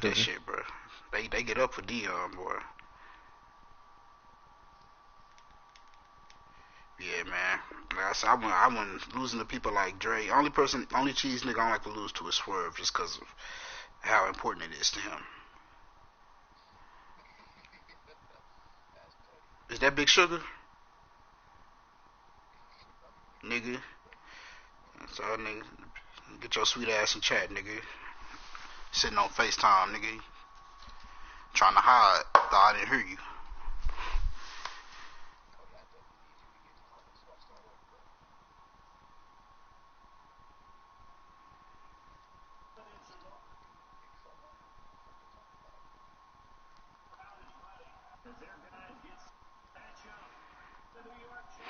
respect that shit, bro. They get up for Deon, boy. Yeah, man. Like I said, I wouldn't losing to people like Dre. Only cheese nigga I don't like to lose to is Swerve, just because of how important it is to him. Is that Big Sugar, nigga? So nigga, get your sweet ass in chat, nigga. Sitting on FaceTime, nigga. Trying to hide. Thought I didn't hear you.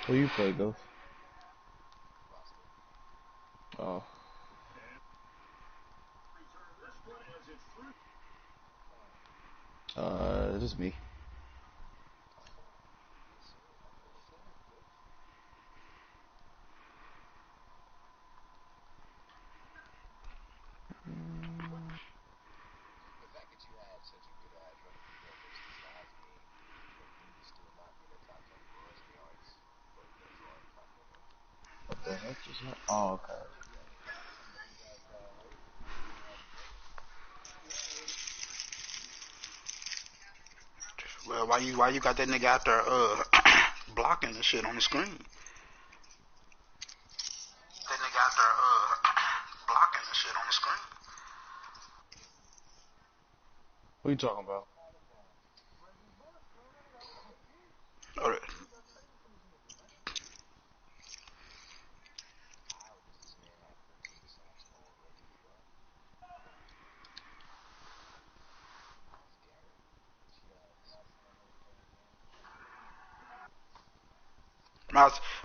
Who you play, Ghost? Oh. Just me. What the heck just happened? Oh, okay. Well, why you got that nigga out there blocking the shit on the screen? That nigga out there blocking the shit on the screen. What you talking about? All right.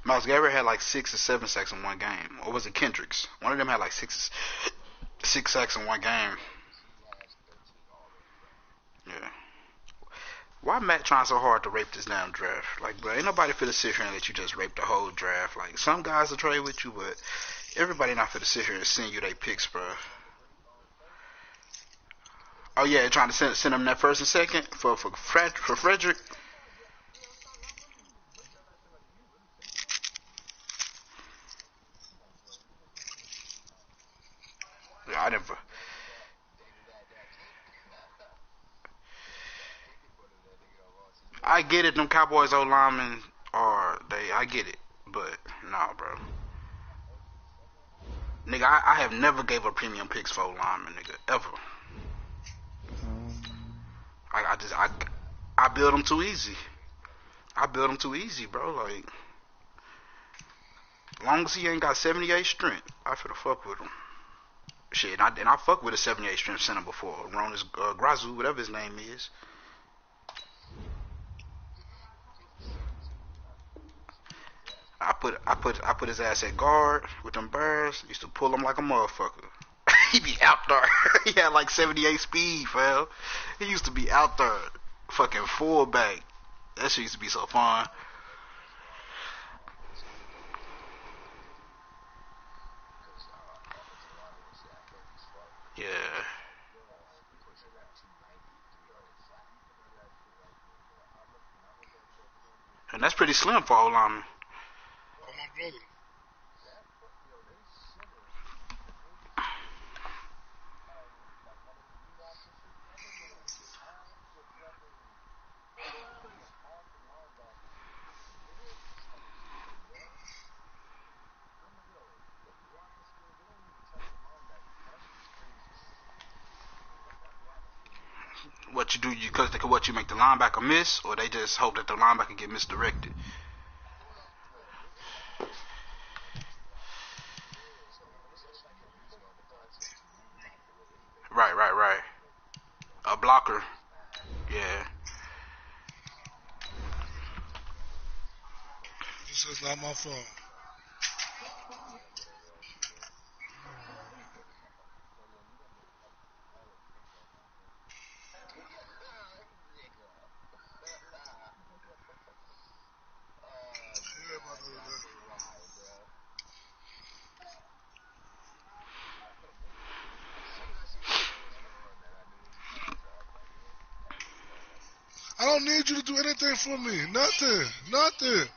Miles Garrett had like 6 or 7 sacks in one game, or was it Kendricks? One of them had like six sacks in one game. Yeah. Why Matt trying so hard to rape this damn draft? Like, bro, ain't nobody finna sit here and let you just rape the whole draft. Like, some guys will trade with you, but everybody not finna sit here and send you they picks, bro. Oh yeah, trying to send them that first and second for Frederick. Yeah, I never. I get it. Them Cowboys O linemen are they. I get it, but nah, bro. Nigga, I have never gave up premium picks for O linemen, nigga, ever. I just I build them too easy. I build them too easy, bro. Like, long as he ain't got 78 strength, I finna fuck with him. Shit, and I fuck with a 78 strength center before. Ronas Grazu, whatever his name is. I put his ass at guard with them birds. Used to pull him like a motherfucker. He be out there. He had like 78 speed, fam. He used to be out there, fucking fullback. That shit used to be so fun. Yeah, and that's pretty slim for O lineman. What you do, because what you make the linebacker miss, or they just hope that the linebacker get misdirected. Right. A blocker. Yeah. This is not my fault. I don't need you to do anything for me. Nothing.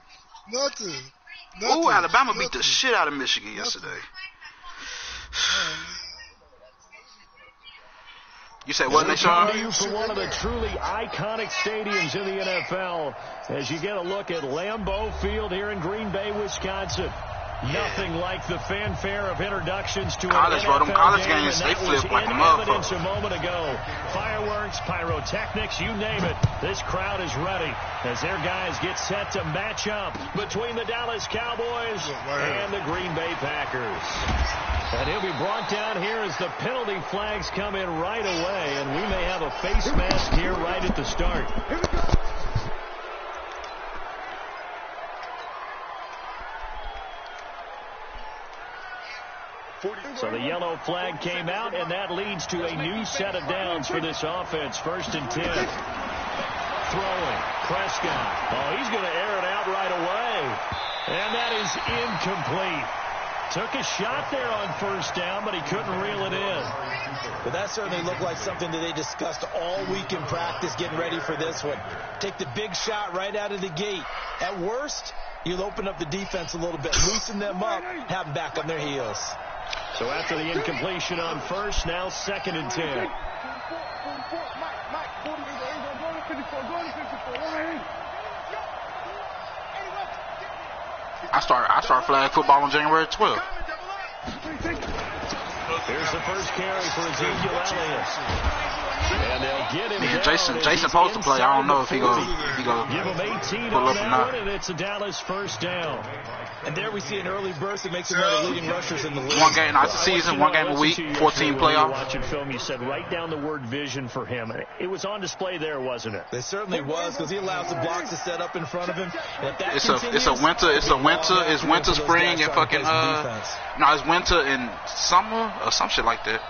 Ooh, Alabama beat the shit out of Michigan yesterday. You say what, Sean? For one of the truly iconic stadiums in the NFL as you get a look at Lambeau Field here in Green Bay, Wisconsin. Nothing like the fanfare of introductions to college, an NFL college game, games, and they that flip was like a in motherfucker. evidence a moment ago. Fireworks, pyrotechnics, you name it. This crowd is ready as their guys get set to match up between the Dallas Cowboys and the Green Bay Packers. And he'll be brought down here as the penalty flags come in right away, and we may have a face mask here right at the start. Here we go. So the yellow flag came out, and that leads to a new set of downs for this offense. 1st and 10. Throwing. Prescott. Oh, he's going to air it out right away. And that is incomplete. Took a shot there on 1st down, but he couldn't reel it in. But that certainly looked like something that they discussed all week in practice, getting ready for this one. Take the big shot right out of the gate. At worst, you'll open up the defense a little bit, loosen them up, have them back on their heels. So after the incompletion on 1st, now 2nd and 10. I start flag football on January 12th. Here's the first carry for Ezekiel Elliott. And they'll get him down. Jason supposed to play. I don't know if he go Give him 18 pull on up or that not. one, and it's a Dallas 1st down. And there we see an early burst that makes him one of the leading rushers in the league. One game, not the season, one game a week, 14 playoffs. Watching film, you said write down the word vision for him. It was on display there, wasn't it? It certainly was, because he allows the blocks to set up in front of him. And if that It's winter, spring, and fucking no, it's winter and summer or some shit like that.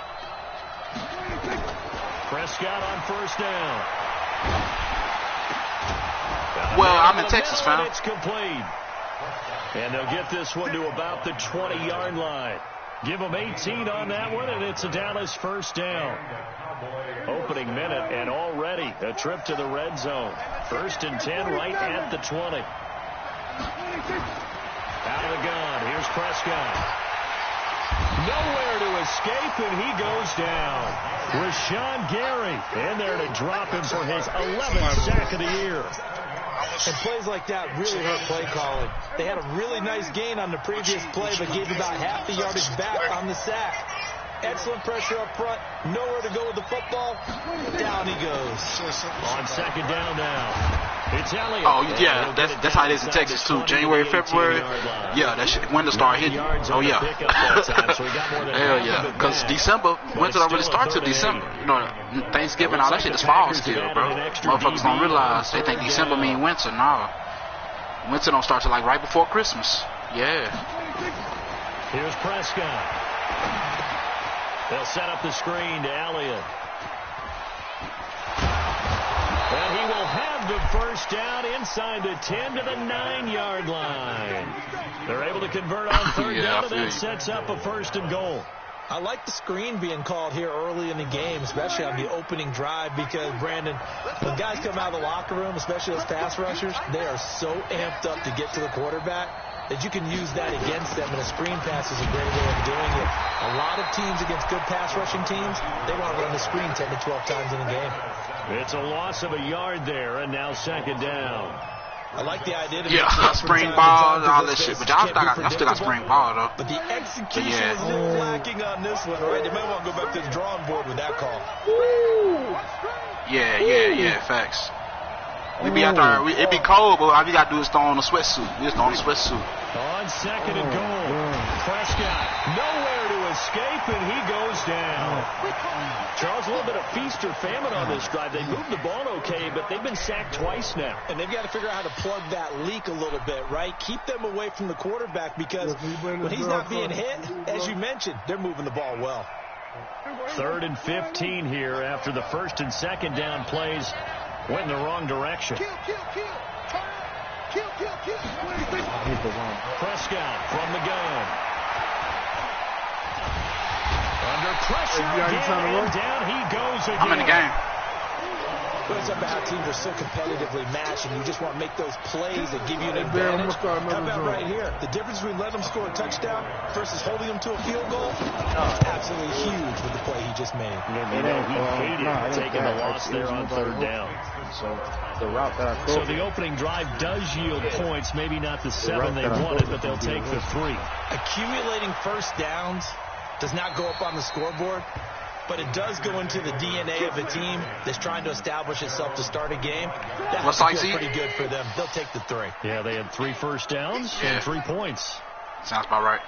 Prescott on 1st down. Well, I'm in Texas, fam. It's complete. And they'll get this one to about the 20-yard line. Give them 18 on that one, and it's a Dallas 1st down. Opening minute, and already a trip to the red zone. 1st and 10 right at the 20. Out of the gun, here's Prescott. Nowhere to escape, and he goes down. Rashawn Gary in there to drop him for his 11th sack of the year. And plays like that really hurt play calling. They had a really nice gain on the previous play, but gave about half the yardage back on the sack. Excellent pressure up front. Nowhere to go with the football. Down he goes. On 2nd down now. It's Elliott. Oh, yeah, that's how it is in Texas, too. January, February, yeah, that shit, winter start hitting. Oh, yeah. Hell yeah. Because December, winter don't really start till December. You know, Thanksgiving, all that shit is fall still, bro. Motherfuckers don't realize. They think December mean winter. No. Winter don't start till like right before Christmas. Yeah. Here's Prescott. They'll set up the screen to Elliott. And he will have the 1st down inside the 10 to the 9-yard line. They're able to convert on 3rd down, and that sets up a 1st and goal. I like the screen being called here early in the game, especially on the opening drive, because, Brandon, when guys come out of the locker room, especially those pass rushers, they are so amped up to get to the quarterback that you can use that against them, and a screen pass is a great way of doing it. A lot of teams against good pass rushing teams, they want to run the screen 10 to 12 times in a game. It's a loss of a yard there, and now 2nd down. I like the idea to spring ball and all that shit, but y'all still got spring ball though. But the execution was a little lacking on this one, right? They might want to go back to the drawing board with that call. Yeah, facts. We be out there, it be cold, but all we gotta do is throw on a sweatsuit. We just throw on a sweatsuit. On 2nd and goal, Prescott nowhere to escape, and he goes down. Charles, a little bit of feast or famine on this drive. They moved the ball okay, but they've been sacked twice now. And they've got to figure out how to plug that leak a little bit, right? Keep them away from the quarterback, because when he's not being hit, as you mentioned, they're moving the ball well. 3rd and 15 here after the 1st and 2nd down plays went in the wrong direction. Prescott from the gun. Under pressure again, and down he goes again. I'm in the game. But it's about how teams are so competitively matched, and you just want to make those plays that give you an advantage. How about right here? The difference between letting them score a touchdown versus holding them to a field goal? Absolutely huge with the play he just made. He hated taking the loss there on third down. So the route that I So the opening drive does yield points, maybe not the 7 they wanted, but they'll take the 3. Accumulating first downs does not go up on the scoreboard, but it does go into the DNA of a team that's trying to establish itself to start a game. That has to feel pretty good for them. They'll take the 3. Yeah, they had 3 first downs and 3 points. Sounds about right.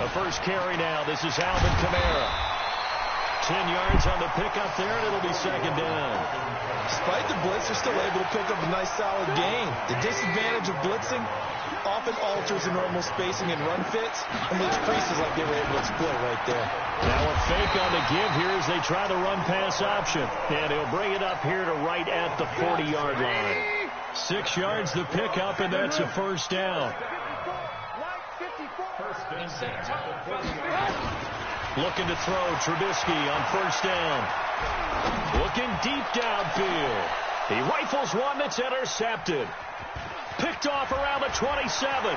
The first carry now. This is Alvin Kamara. 10 yards on the pickup there, and it'll be second down. Despite the blitz, they're still able to pick up a nice solid gain. The disadvantage of blitzing often alters the normal spacing and run fits and leaves creases like they were able to exploit right there. Now a fake on the give here as they try the run-pass option. And he'll bring it up here to right at the 40-yard line. 6 yards the pickup, and that's a first down. Looking to throw, Trubisky on first down. Looking deep downfield. He rifles one that's intercepted. Picked off around the 27.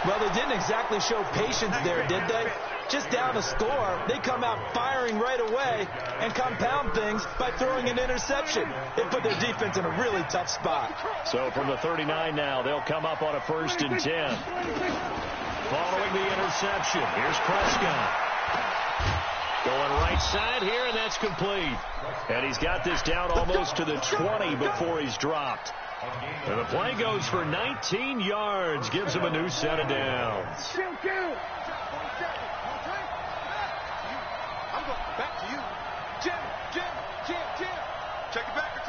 Well, they didn't exactly show patience there, did they? Just down a score, they come out firing right away and compound things by throwing an interception. It put their defense in a really tough spot. So from the 39 now, they'll come up on a 1st and 10. Following the interception, here's Prescott. Going right side here, and that's complete. And he's got this down almost to the 20 before he's dropped. And the play goes for 19 yards, gives him a new set of downs. Back to you. Jim. Check it backer.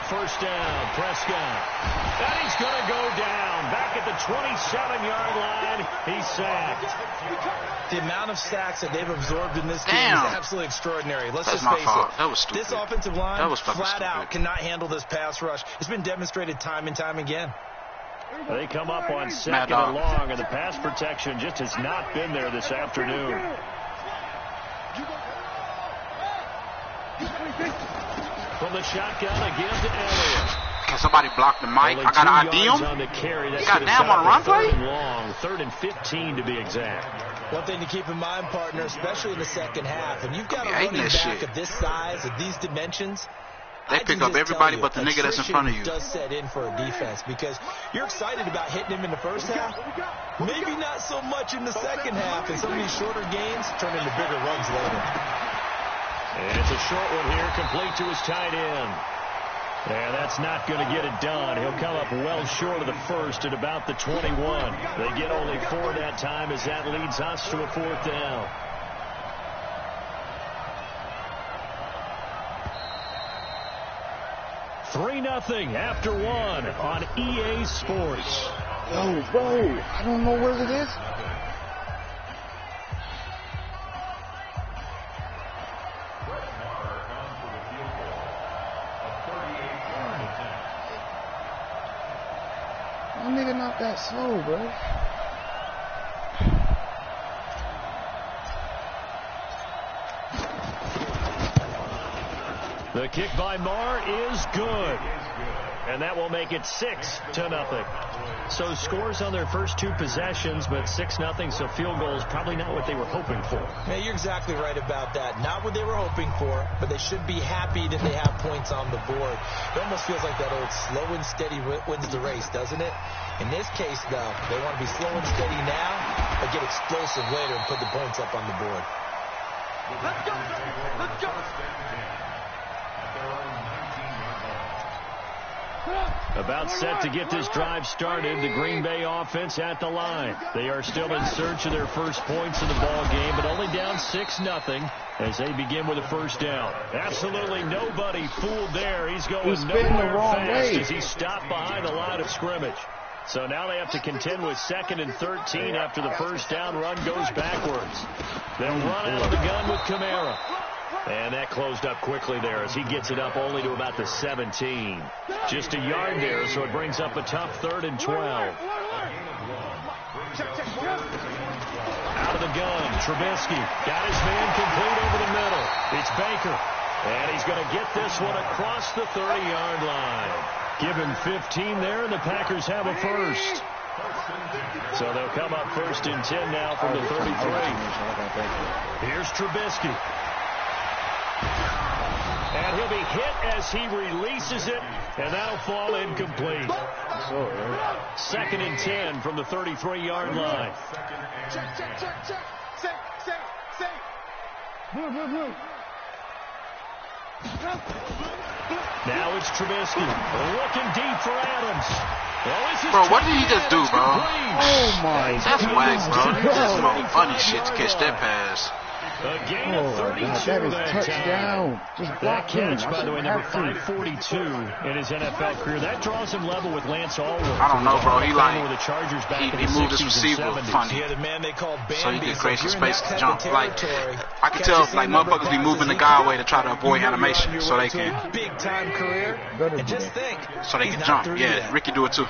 First down, Prescott. And he's going to go down. Back at the 27-yard line, he's sacked. The amount of sacks that they've absorbed in this game is absolutely extraordinary. Let's just face it. That was stupid. This offensive line flat out stupid. cannot handle this pass rush. It's been demonstrated time and time again. They come up on 2nd and long, and the pass protection just has not been there this afternoon. From the shotgun, again to Elliott. Can somebody block the mic? I got to ID him. Goddamn, on a run play? Long, 3rd and 15 to be exact. One thing to keep in mind, partner, especially in the second half, and you've got a running back of this size, of these dimensions. They pick up everybody but the nigga that's in front of you. Does set in for a defense because you're excited about hitting him in the first half. Maybe not so much in the second half, and some of these shorter gains turn into bigger runs later. And it's a short one here, complete to his tight end. And that's not going to get it done. He'll come up well short of the first at about the 21. They get only 4 that time as that leads us to a 4th down. $3-0 after 1 on EA Sports. Yo, bro, I don't know where it is. That nigga not that slow, bro. The kick by Marr is good. And that will make it 6-0. So scores on their first 2 possessions, but 6-0, so field goals probably not what they were hoping for. Yeah, you're exactly right about that. Not what they were hoping for, but they should be happy that they have points on the board. It almost feels like that old slow and steady wins the race, doesn't it? In this case, though, they want to be slow and steady now, but get explosive later and put the points up on the board. Let's go. About set to get this drive started, the Green Bay offense at the line. They are still in search of their first points in the ball game, but only down 6-0 as they begin with a first down. Absolutely nobody fooled there. He's going nowhere fast as he stopped behind the line of scrimmage. So now they have to contend with 2nd and 13 after the first down run goes backwards. They'll run out of the gun with Kamara. And that closed up quickly there as he gets it up only to about the 17. Just a yard there, so it brings up a tough 3rd and 12. Out of the gun, Trubisky got his man complete over the middle. It's Baker, and he's going to get this one across the 30-yard line. Give him 15 there, and the Packers have a first. So they'll come up 1st and 10 now from the 33. Here's Trubisky. And he'll be hit as he releases it, and that'll fall incomplete. 2nd and 10 from the 33-yard line. Now it's Trubisky looking deep for Adams. Bro, what did he just do, bro? Oh my God. That's whack, bro. He just some funny shit to catch that pass. A gain of 32 that is touchdown. Just block him. Catch, by the way, number 542 in his NFL career. That draws him level with Lance Allworth. I don't know, bro. He like the Chargers back he moved his receiver funny, Yeah, the man they call Bambi, so he can create some so space to jump. Like I can tell, like motherfuckers be moving the guy away to try to avoid animation, so they can big time career. And just think, so they can jump. Yeah, Ricky do it too.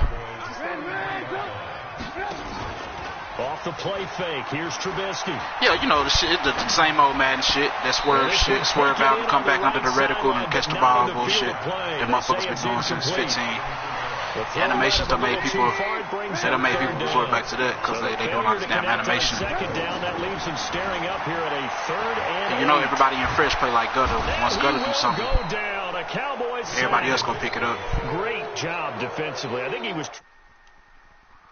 Off the play fake. Here's Trubisky. Yeah, you know the shit, the same old Madden shit. That swerve shit, swerve out and come back under the reticle and catch the ball bullshit. That motherfuckers been doing since 15. Animations that made people resort back to that because they doing all this damn animation. Second down, that leaves him staring up here at a 3rd and you know everybody in Fresh play like Gutter. Once Gutter do something, everybody else gonna pick it up. Great job defensively. I think he was.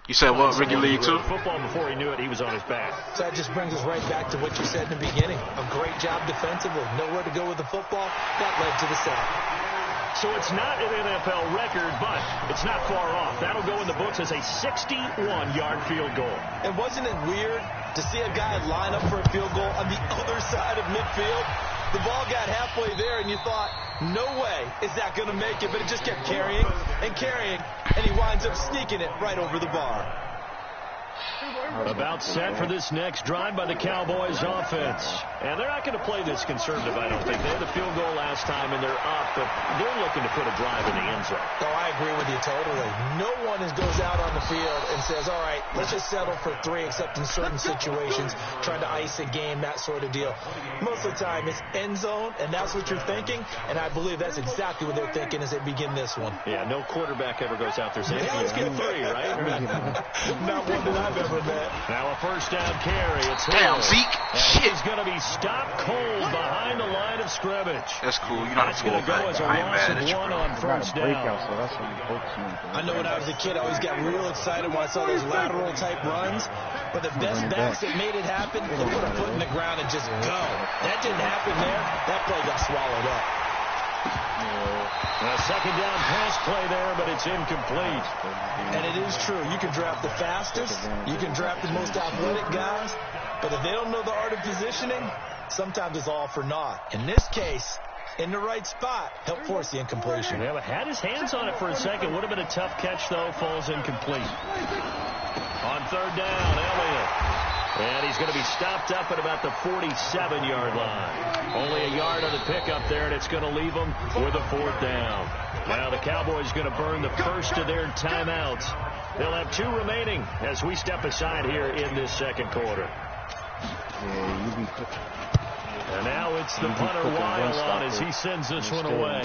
You said what, Ricky League too? Football before he knew it, he was on his back. So that just brings us right back to what you said in the beginning. A great job defensively. Nowhere to go with the football. That led to the sack. So it's not an NFL record, but it's not far off. That'll go in the books as a 61-yard field goal. And wasn't it weird to see a guy line up for a field goal on the other side of midfield? The ball got halfway there, and you thought, no way is that going to make it. But it just kept carrying and carrying, and he winds up sneaking it right over the bar. About set for this next drive by the Cowboys offense. And they're not going to play this conservative, I don't think. They had the field goal last time, and they're up, but they're looking to put a drive in the end zone. Oh, I agree with you totally. No one goes out on the field and says, all right, let's just settle for 3, except in certain situations, trying to ice a game, that sort of deal. Most of the time, it's end zone, and that's what you're thinking, and I believe that's exactly what they're thinking as they begin this one. Yeah, no quarterback ever goes out there saying, hey, let's get 3, right? Not one that I've ever met. Now a 1st down carry. It's damn, Zeke. Shit. He's going to be stopped cold behind the line of scrimmage. That's cool. You're not a fullback. I ain't mad at you, bro. On 1st down. I know when I was a kid, I always got real excited when I saw those lateral type runs. But the best backs that made it happen, they put a foot in the ground and just go. That didn't happen there. That play got swallowed up. A 2nd down pass play there, but it's incomplete. And it is true. You can draft the fastest. You can draft the most athletic guys. But if they don't know the art of positioning, sometimes it's all for naught. In this case, in the right spot, helped force the incompletion. Yeah, but had his hands on it for a second. Would have been a tough catch, though. Falls incomplete. On 3rd down, Elliott. And he's going to be stopped up at about the 47-yard line. Only a yard on the pickup there, and it's going to leave them with a 4th down. Now the Cowboys going to burn the first of their timeouts. They'll have 2 remaining as we step aside here in this 2nd quarter. And now it's the punter Weil on as he sends this one away.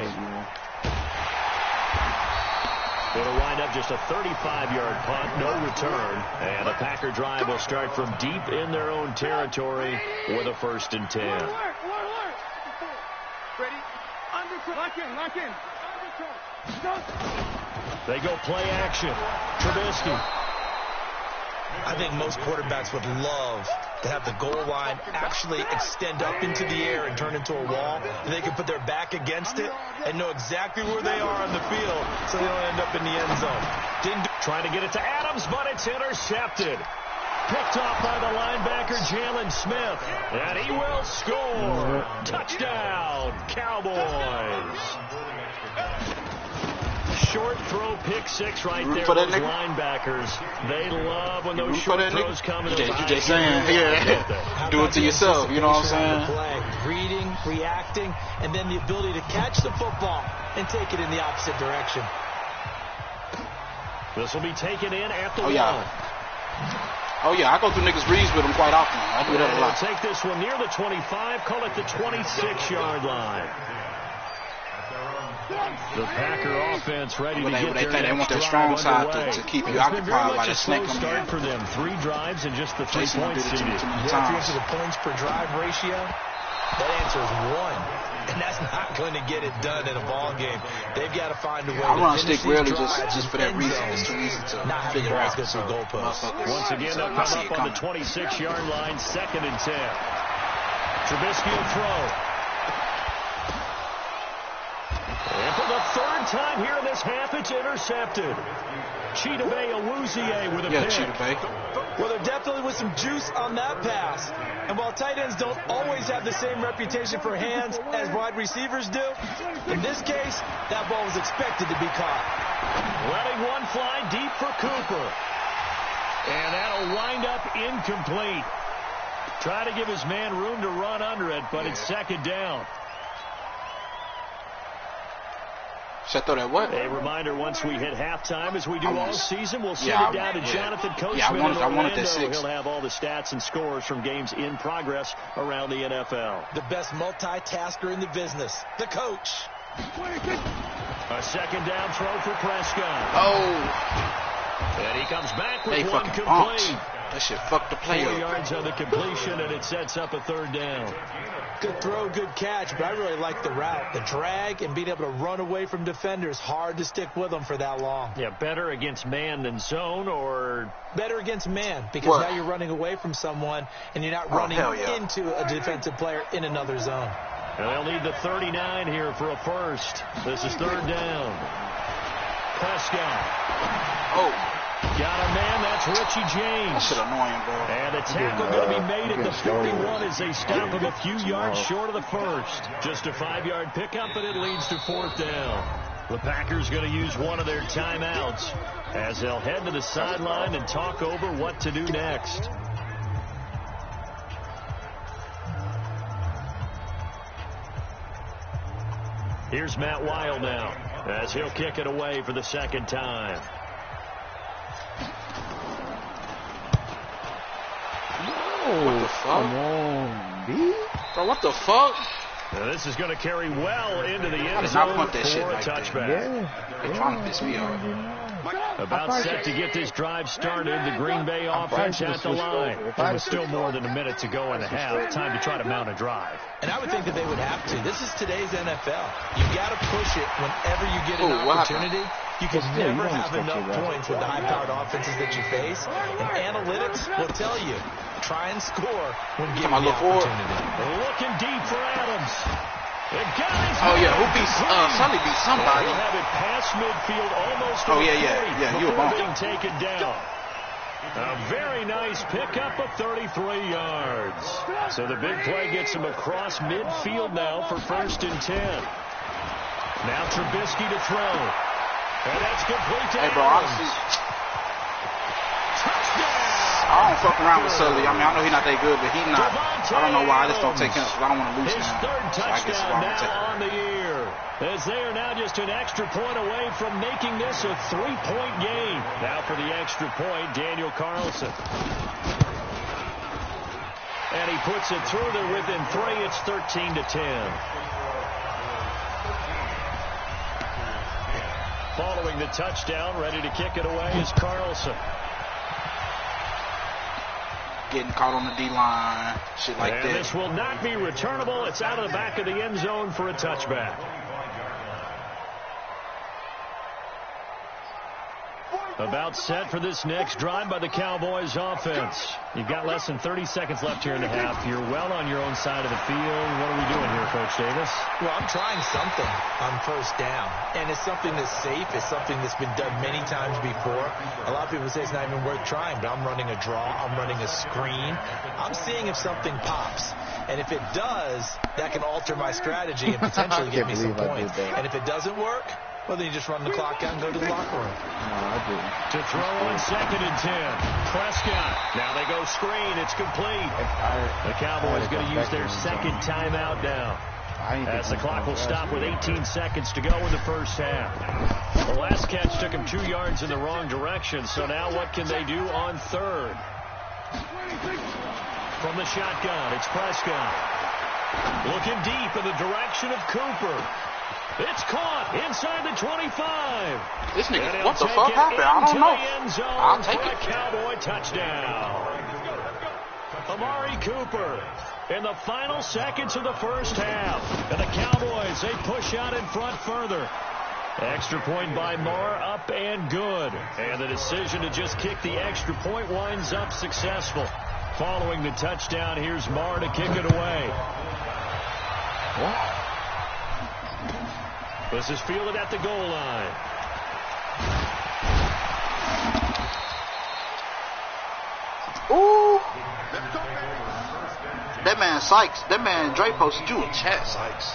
It'll wind up just a 35-yard punt, no return. And the Packer drive will start from deep in their own territory with a 1st and 10. Ready? Lock in. They go play action. Trubisky. I think most quarterbacks would love to have the goal line actually extend up into the air and turn into a wall. And they can put their back against it and know exactly where they are on the field so they don't end up in the end zone. Trying to get it to Adams, but it's intercepted. Picked off by the linebacker, Jalen Smith. And he will score. Touchdown, Cowboys. short throw, pick six right there. For that Those nigga? linebackers, they love when those short throws come in. You just saying, yeah, do it to yourself, you know what I'm saying? Play, reading, reacting, and then the ability to catch the football and take it in the opposite direction. This will be taken in at the line. Oh, yeah, I go through niggas' reads with them quite often. I do that a lot. Take this one near the 25, call it the 26-yard line. The Packer offense ready to get their they want that strong side to keep you occupied by the snake on start for them. 3 drives and just the 3 points If you look at the points per drive ratio, that answer is 1. And that's not going to get it done in a ball game. They've got to find a way I to run finish stick rarely drives just for that reason. It's too easy to figure out. So, once again, they'll come up on the 26-yard line, 2nd and 10. Trubisky will throw. And for the 3rd time here in this half, it's intercepted. Chidobe Awuzie with a pick. Chidobe. Well, there definitely was some juice on that pass. And while tight ends don't always have the same reputation for hands as wide receivers do, in this case, that ball was expected to be caught. Letting one fly deep for Cooper. And that'll wind up incomplete. Try to give his man room to run under it, but it's 2nd down. Should I throw that what? A reminder, once we hit halftime, as we do all season, we'll send it down to Jonathan Coachman I wanted that 6. He'll have all the stats and scores from games in progress around the NFL. The best multitasker in the business, the coach. A 2nd down throw for Prescott. Oh. And he comes back with one complete. Bumped. That shit fucked the play 4 up. yards on the completion, and it sets up a 3rd down. Good throw, good catch, but I really like the route. The drag and being able to run away from defenders. Hard to stick with them for that long. Yeah, better against man than zone, or... Better against man, because now you're running away from someone, and you're not running into a defensive player in another zone. And they'll need the 39 here for a first. This is 3rd down. Prescott. Oh. Got a man, that's Richie James. That shit annoying, bro. And a tackle going to be made at the 41 as they stop him a few yards short of the first. Just a 5-yard pickup, and it leads to 4th down. The Packers going to use one of their timeouts as they'll head to the sideline and talk over what to do next. Here's Matt Weil now as he'll kick it away for the 2nd time. What the fuck? Come on, B. Bro, what the fuck? Now this is going to carry well into the end zone for a touchback. They're trying to piss me off. About set to get this drive started. The Green Bay offense at the line. With still more than a minute to go in the half. Time to try to mount a drive. And I would think that they would have to. This is today's NFL. You've got to push it whenever you get an opportunity. You can never have enough points with the high-powered offenses that you face. And analytics will tell you, try and score when given the opportunity. Looking deep for Adams. Who beats Sully beat somebody. He'll have it past midfield almost. You were being taken down. A very nice pickup of 33 yards. So the big play gets him across midfield now for 1st and 10. Now Trubisky to throw. And that's complete to Adams. Honestly, I don't fuck around with Sully. I mean, I know he's not that good, but he's not. I don't know why I just don't take him because I don't want to lose him. His 3rd touchdown now on the year. As they are now just an extra point away from making this a 3-point game. Now for the extra point, Daniel Carlson. And he puts it through there within 3. It's 13-10. Following the touchdown, ready to kick it away is Carlson. Getting caught on the D-line, shit like that. And this will not be returnable. It's out of the back of the end zone for a touchback. About set for this next drive by the Cowboys offense. You've got less than 30 seconds left here in the half. You're well on your own side of the field. What are we doing here, Coach Davis? Well, I'm trying something on 1st down. And it's something that's safe. It's something that's been done many times before. A lot of people say it's not even worth trying, but I'm running a draw. I'm running a screen. I'm seeing if something pops. And if it does, that can alter my strategy and potentially give me some points. And if it doesn't work, Well, then you just run the clock out and go to the locker room. No, I didn't. To throw on 2nd and 10. Prescott. Now they go screen. It's complete. The Cowboys going to use their second timeout now, as the clock will stop with 18 seconds to go in the first half. The last catch took him 2 yards in the wrong direction, so now what can they do on 3rd? From the shotgun, it's Prescott. Looking deep in the direction of Cooper. It's caught inside the 25. This nigga, what the fuck happened? I don't know. I'll take it. Cowboy touchdown. Amari Cooper in the final seconds of the first half. And the Cowboys, they push out in front further. Extra point by Marr, up and good. And the decision to just kick the extra point winds up successful. Following the touchdown, here's Marr to kick it away. What? This is fielded at the goal line. Ooh. That man Sykes, that man Dre posted you in chat, Sykes.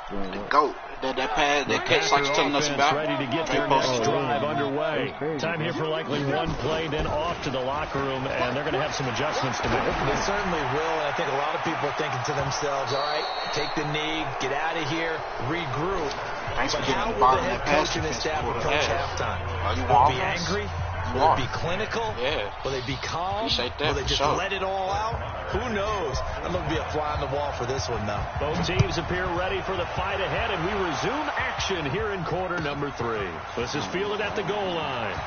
The GOAT. That pass, that catch Sykes telling us about. Ready to get their next drive underway. Time here for likely one play, then off to the locker room, and they're going to have some adjustments to make. They certainly will, and I think a lot of people are thinking to themselves, all right, take the knee, get out of here, regroup. Thanks for But getting how the will bottom the of head that coach and his pass staff defense approach for the halftime? you Will they be offense? angry? Will they be clinical? Yeah. Will they be calm? Appreciate that Will they for just sure. let it all out? Who knows? I'm going to be a fly on the wall for this one, though. Both teams appear ready for the fight ahead, and we resume action here in quarter number 3. This is fielded at the goal line.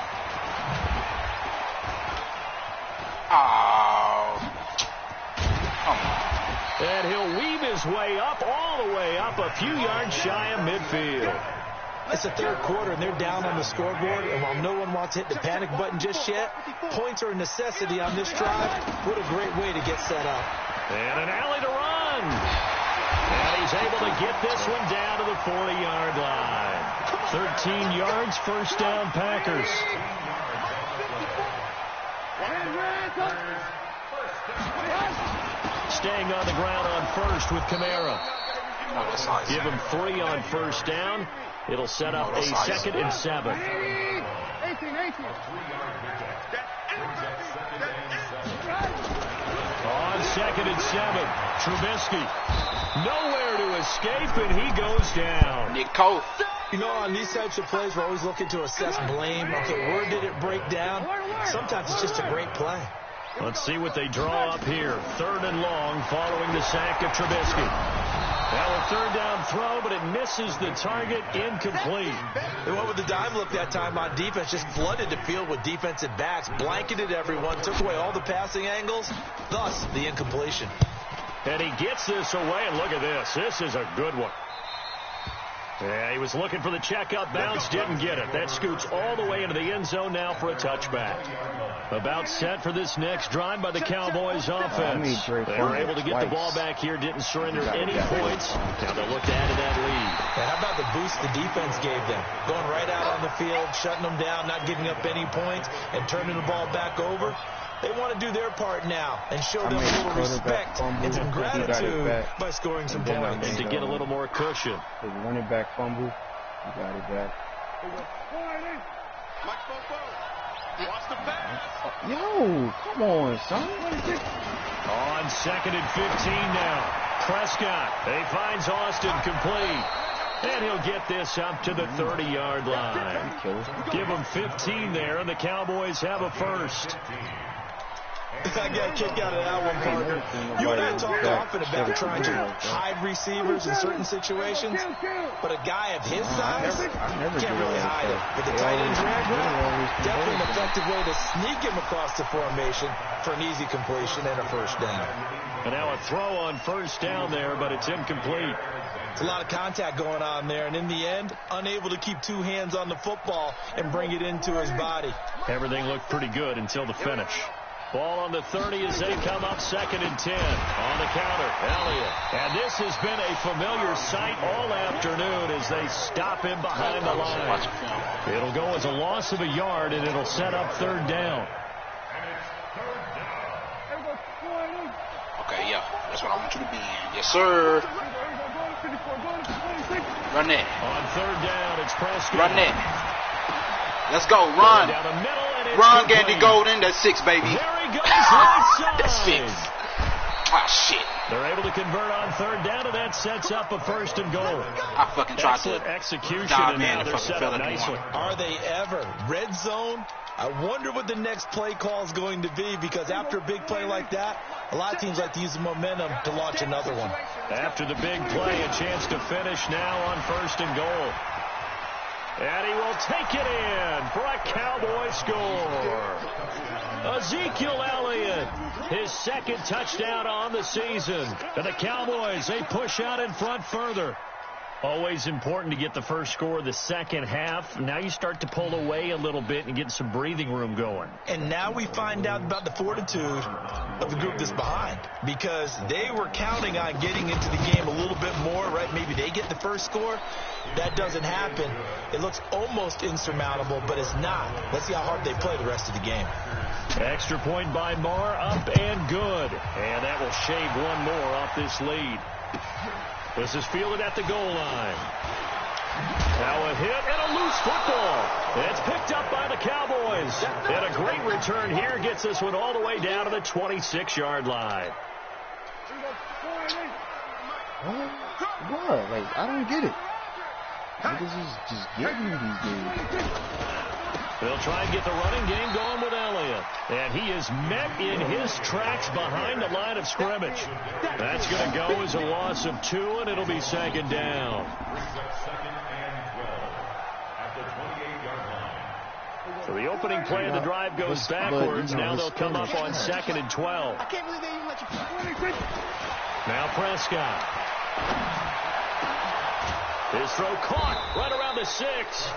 Oh. Come on. And he'll weave his way up, all the way up, a few yards shy of midfield. It's the 3rd quarter, and they're down on the scoreboard, and while no one wants to hit the panic button just yet, points are a necessity on this drive. What a great way to get set up. And an alley to run. And he's able to get this one down to the 40-yard line. 13 yards, first down, Packers. Staying on the ground on first with Kamara. Give him 3 on first down. It'll set up a 2nd and 7. On 2nd and 7, Trubisky. Nowhere to escape, and he goes down. Nick Cole. You know, on these types of plays, we're always looking to assess blame. Okay, where did it break down? Sometimes it's just a great play. Let's see what they draw up here. 3rd and long following the sack of Trubisky. Now a 3rd down throw, but it misses the target, incomplete. They went with the dime look that time on defense, just flooded the field with defensive backs, blanketed everyone, took away all the passing angles, thus the incompletion. And he gets this away, and look at this. This is a good one. Yeah, he was looking for the checkup bounce, didn't get it. That scoots all the way into the end zone now for a touchback. About set for this next drive by the Cowboys offense. They were able to get the ball back here, didn't surrender any points. Now they'll look to add to that lead. And how about the boost the defense gave them? Going right out on the field, shutting them down, not giving up any points, and turning the ball back over. They want to do their part now and show them a little respect and some gratitude by scoring some points. And to get a little more cushion. The running back fumble, you got it back. Yo, come on, son. What is it? On 2nd and 15 now. Prescott. He finds Austin complete. And he'll get this up to the 30-yard line. Give him 15 there, and the Cowboys have a first. I got a kick out of that one, Parker. You and I talk often about trying to hide receivers in certain situations, but a guy of his size can't really hide him. But the tight end drag route, definitely an effective way to sneak him across the formation for an easy completion and a first down. And now a throw on first down there, but it's incomplete. It's a lot of contact going on there, and in the end, unable to keep 2 hands on the football and bring it into his body. Everything looked pretty good until the finish. Ball on the 30 as they come up 2nd and 10. On the counter, Elliott. And this has been a familiar sight all afternoon as they stop him behind the line. It'll go as a loss of a yard, and it'll set up 3rd down. Okay, yeah. That's what I want you to be in. Yes, sir. Run it. On third down, it's Prescott. Run it. Let's go. Run. Down the middle, and it's Run, complete. Gandy Golden. That's 6, baby. There he goes, right side. That's 6. Oh, shit. They're able to convert on third down, and that sets up a first and goal. I fucking tried Excellent to execution, dive and in now and they're fucking set fell up at the nicely. one. Are they ever? Red zone? I wonder what the next play call is going to be, because after a big play like that, a lot of teams like to use the momentum to launch another one. After the big play, a chance to finish now on first and goal. And he will take it in for a Cowboy score. Ezekiel Elliott, his second touchdown on the season. And the Cowboys, they push out in front further. Always important to get the first score of the second half. Now you start to pull away a little bit and get some breathing room going. And now we find out about the fortitude of the group that's behind, because they were counting on getting into the game a little bit more, right? Maybe they get the first score. That doesn't happen. It looks almost insurmountable, but it's not. Let's see how hard they play the rest of the game. Extra point by Marr, up and good. And that will shave one more off this lead. This is fielded at the goal line. Now a hit and a loose football. It's picked up by the Cowboys. And a great return here gets this one all the way down to the 26-yard line. What? Like, I don't get it. Niggas is just getting these games. They'll try and get the running game going with Elliott. And he is met in his tracks behind the line of scrimmage. That's going to go as a loss of 2, and it'll be second down. So the opening play of the drive goes backwards. Now they'll come up on 2nd and 12. I can't believe they even let you. Now Prescott. His throw caught right around the 6.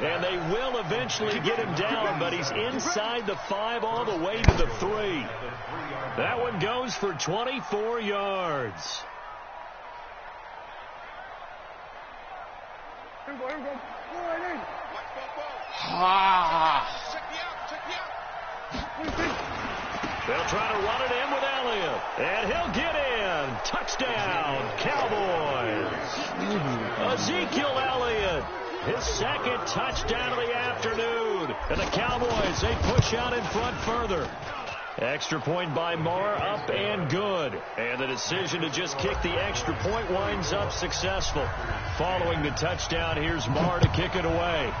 And they will eventually get him down, but he's inside the 5 all the way to the 3. That one goes for 24 yards. They'll try to run it in with Elliott. And he'll get in. Touchdown, Cowboys. Ezekiel Elliott. His second touchdown of the afternoon. And the Cowboys, they push out in front further. Extra point by Marr, up and good. And the decision to just kick the extra point winds up successful. Following the touchdown, here's Marr to kick it away.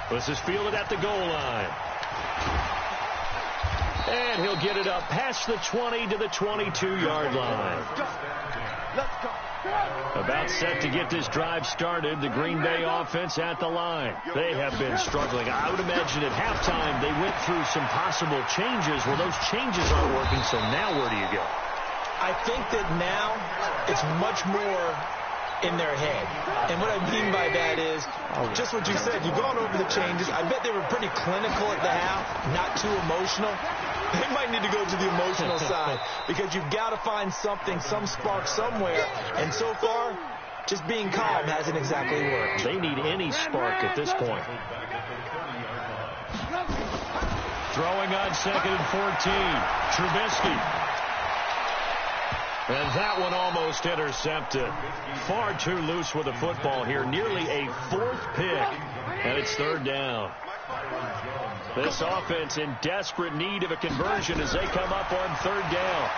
This is fielded at the goal line. And he'll get it up past the 20 to the 22-yard line. Let's go. About set to get this drive started, the Green Bay offense at the line. They have been struggling. I would imagine at halftime they went through some possible changes. Well, those changes aren't working, so now where do you go? I think that now it's much more in their head. And what I mean by that is just what you said. You've gone over the changes. I bet they were pretty clinical at the half, not too emotional. They might need to go to the emotional side, because you've got to find something, some spark somewhere. And so far, just being calm hasn't exactly worked. They need any spark at this point. Throwing on 2nd and 14. Trubisky. And that one almost intercepted. Far too loose with the football here. Nearly a 4th pick. And it's 3rd down. This offense in desperate need of a conversion as they come up on 3rd down.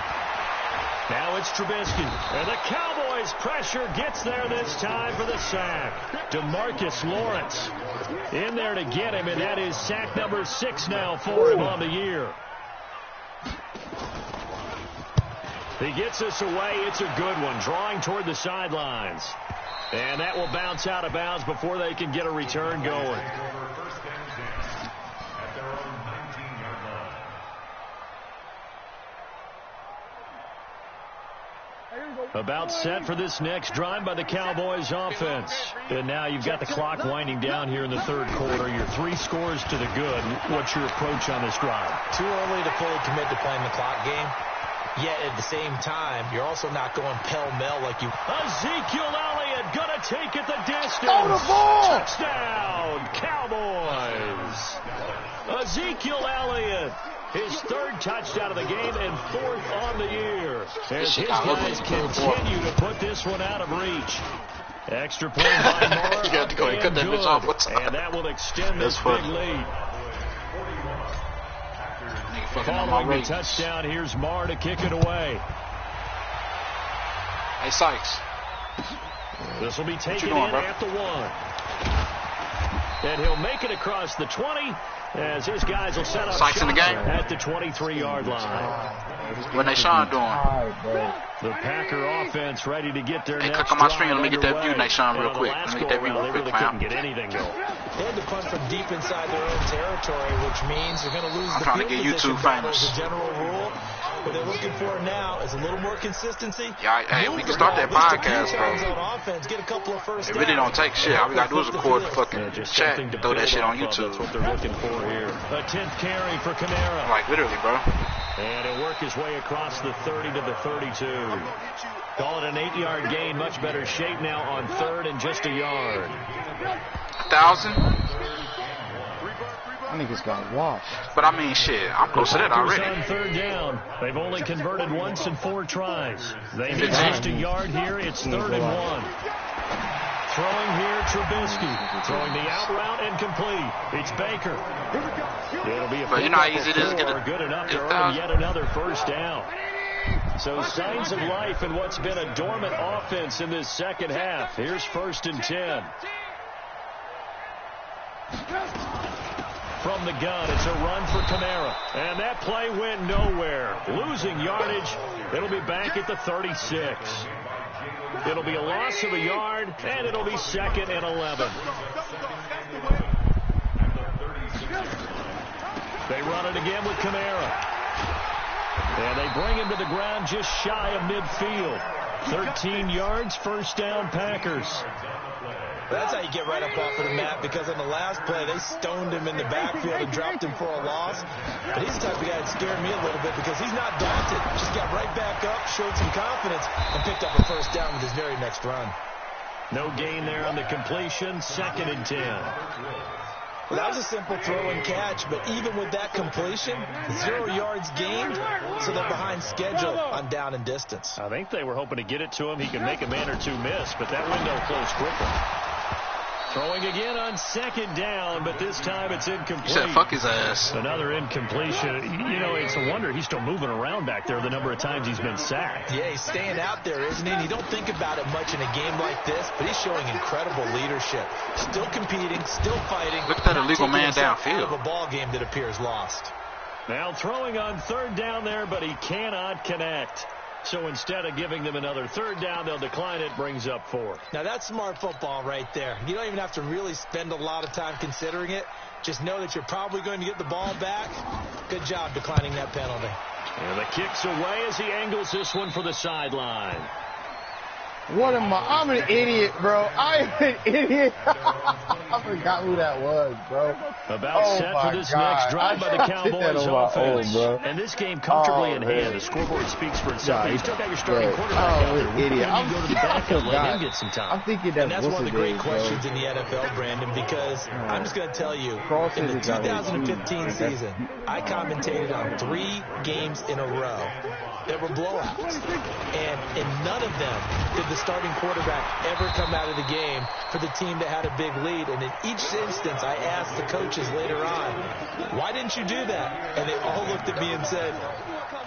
Now it's Trubisky. And the Cowboys' pressure gets there this time for the sack. DeMarcus Lawrence in there to get him, and that is sack number 6 now for him on the year. He gets this away. It's a good one, drawing toward the sidelines. And that will bounce out of bounds before they can get a return going. About set for this next drive by the Cowboys offense. And now you've got the clock winding down here in the 3rd quarter. Your 3 scores to the good. What's your approach on this drive? Too early to fully commit to playing the clock game. Yet at the same time, you're also not going pell-mell like you. Ezekiel Elliott gonna take it the distance. Throw the ball! Touchdown, Cowboys. Ezekiel Elliott His third touchdown of the game and fourth on the year. As his guys continue to put this one out of reach. Extra point by Moore. You got to go and cut that bitch off. What's up? And that will extend this big lead. Following the touchdown, here's Moore to kick it away. Hey, Sykes. This will be taken in at the 1. And he'll make it across the 20 as his guys will set up Sykes in the game at the 23-yard line. What Nashawn doing? The Packer offense ready to get their next click on my screen. Let me get that view, Nashawn, real quick. Let me get that view real quick, They fam. couldn't get anything going. They had to punt from deep inside their own territory, which means they're going to lose I'm the trying to field get position YouTube battle famous. as a general rule. What they're looking for now is a little more consistency. Yeah, hey, we can start that podcast, bro. Offense, get a couple of first It really don't take shit. All we gotta do is record the fucking chat, throw that shit on YouTube. That's what they're looking for here. A 10th carry for Kamara. Like, literally, bro. And he'll work his way across the 30 to the 32. Call it an 8-yard gain. Much better shape now on third and just a yard. 1,000? I think it's got washed. But I mean, shit, I'm close to that already. On third down. They've only converted once in 4 tries. They need just a yard here. It's 3rd and 1. Throwing here, Trubisky. Throwing the out route and complete. It's Baker. It'll be a But you know how easy it is to get a good enough to earn yet another first down. So signs of life in what's been a dormant offense in this second half. Here's 1st and 10. From the gun, it's a run for Kamara. And that play went nowhere. Losing yardage. It'll be back at the 36. It'll be a loss of a yard, and it'll be 2nd and 11. They run it again with Kamara. And they bring him to the ground just shy of midfield. 13 yards, first down, Packers. That's how you get right up off of the mat, because on the last play, they stoned him in the backfield and dropped him for a loss. But he's the type of guy that scared me a little bit because he's not daunted. Just got right back up, showed some confidence, and picked up a first down with his very next run. No gain there on the completion, 2nd and 10. Well, that was a simple throw and catch, but even with that completion, 0 yards gained, so they're behind schedule on down and distance. I think they were hoping to get it to him. He could make a man or two miss, but that window closed quickly. Throwing again on 2nd down, but this time it's incomplete. You said fuck his ass. Another incompletion. You know, it's a wonder he's still moving around back there the number of times he's been sacked. Yeah, he's staying out there, isn't he? And you don't think about it much in a game like this, but he's showing incredible leadership. Still competing, still fighting. Look at that illegal man downfield. Out of a ball game that appears lost. Now throwing on 3rd down there, but he cannot connect. So instead of giving them another 3rd down, they'll decline it, brings up 4th. Now that's smart football right there. You don't even have to really spend a lot of time considering it. Just know that you're probably going to get the ball back. Good job declining that penalty. And the kick's away as he angles this one for the sideline. What am I? I'm an idiot, bro. I'm an idiot. I forgot who that was, bro. About set for this next drive by the Cowboys offense. And this game comfortably in hand. The scoreboard speaks for itself. You still got your starting quarterback out there. Idiot. You go to the back and let him get some time. I'm thinking and that's one of the great questions in the NFL, Brandon, because I'm just going to tell you, in the 2015 season, I commentated on 3 games in a row. There were blowouts. And in none of them did the starting quarterback ever come out of the game for the team that had a big lead. And in each instance, I asked the coaches later on, why didn't you do that? And they all looked at me and said,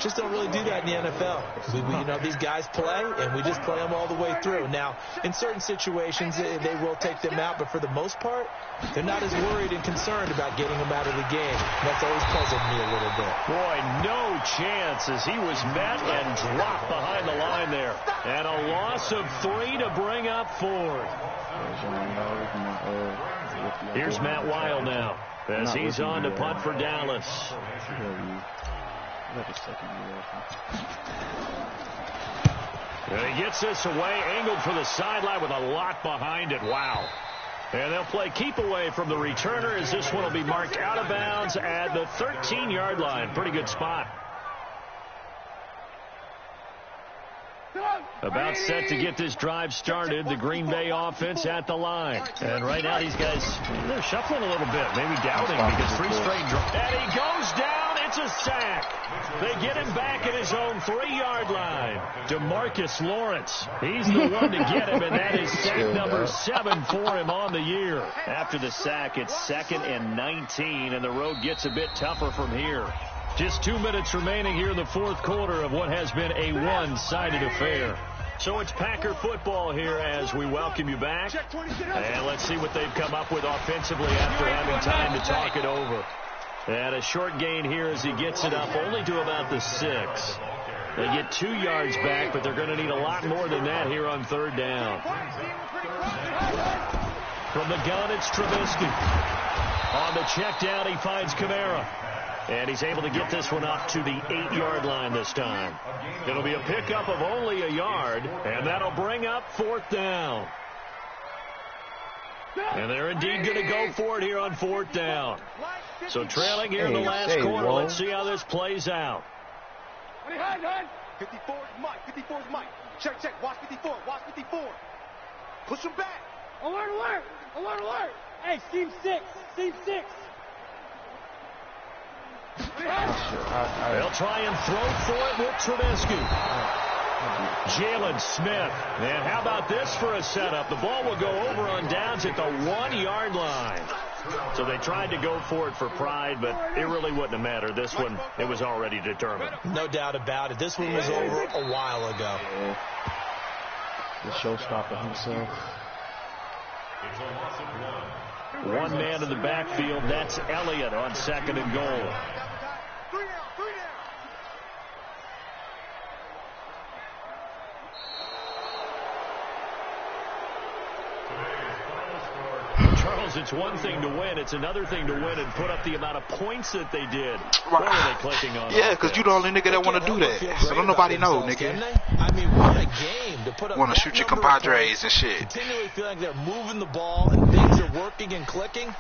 just don't really do that in the NFL. You know, these guys play, and we just play them all the way through. Now, in certain situations, they will take them out, but for the most part, they're not as worried and concerned about getting them out of the game. That's always puzzled me a little bit. Boy, no chance as he was met and dropped behind the line there. And a loss of 3 to bring up 4. Here's Matt Weil now as he's on to punt for Dallas. And he gets this away, angled for the sideline with a lot behind it. Wow. And they'll play keep away from the returner as this one will be marked out of bounds at the 13-yard line. Pretty good spot. About set to get this drive started. The Green Bay offense at the line. And right now these guys, they're shuffling a little bit. Maybe doubting because 3 straight drives. And he goes down. It's a sack. They get him back at his own 3-yard line. DeMarcus Lawrence. He's the one to get him, and that is sack number 7 for him on the year. After the sack, it's 2nd and 19, and the road gets a bit tougher from here. Just 2 minutes remaining here in the fourth quarter of what has been a one-sided affair. So it's Packer football here as we welcome you back. And let's see what they've come up with offensively after having time to talk it over. And a short gain here as he gets it up only to about the 6. They get 2 yards back, but they're going to need a lot more than that here on 3rd down. From the gun, it's Trubisky. On the check down, he finds Kamara. And he's able to get this one up to the 8-yard line this time. It'll be a pickup of only a yard, and that'll bring up 4th down. And they're indeed going to go for it here on 4th down. So trailing here in the last quarter. Let's see how this plays out. 54 is Mike. 54 is Mike. Check, check. Watch 54. Watch 54. Push him back. Alert, alert. Alert, alert. Hey, Team 6. Team 6. They'll try and throw for it with Trubisky. Jalen Smith. And how about this for a setup? The ball will go over on downs at the 1-yard line. So they tried to go for it for pride, but it really wouldn't have mattered. This one, it was already determined. No doubt about it. This one was over a while ago. The showstopper himself. One man in the backfield. That's Elliott on 2nd and goal. 3 down, 3 down. Charles, it's one thing to win. It's another thing to win and put up the amount of points that they did. What are they clicking on? Yeah, because you the only nigga that want to do that. So don't nobody know, nigga. I mean, what a game to put up. Want to shoot your compadres and shit. Continually feel like they're moving the ball and things are working and clicking.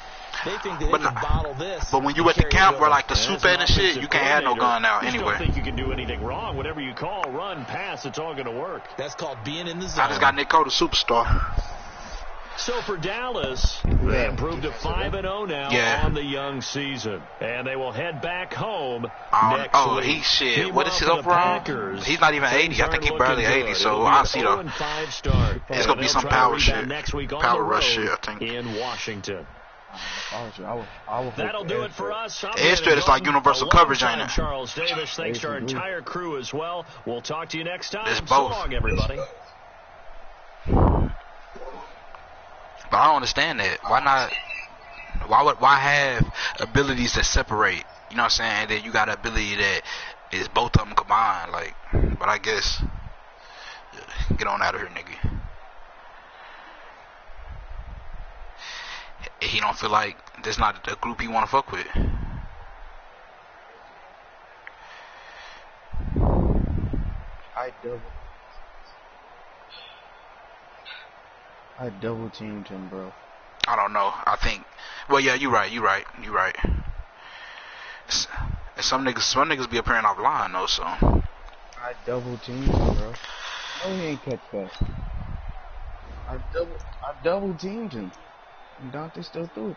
They think that they can bottle this. But when you at the camp where like the soup and shit, you can't have no gun out anyway. I don't think you can do anything wrong. Whatever you call, run, pass, it's all going to work. That's called being in the zone. I just got Nick Cole, the superstar. So for Dallas, they improved to 5-0 now on the young season. And they will head back home next week. He's shit. What is his overall? He's not even 80. I think he's barely 80, so I'll see though. It's going to be some power shit. Power rush shit, I think. In Washington. I That'll do it for us. Edge straight is like universal coverage, ain't it? Charles Davis, thanks to our entire crew as well. We'll talk to you next time. It's both. So long, everybody. But I don't understand that. Why not? Why have abilities that separate? You know what I'm saying? And then you got an ability that is both of them combined. Like, but I guess get on out of here, nigga. He don't feel like there's not a group he want to fuck with. I double teamed him, bro. I don't know. I think. Well, yeah, you right. Some niggas be appearing offline though, so. I double teamed him, bro. No, he ain't catch that. I double teamed him. And Dante still threw it.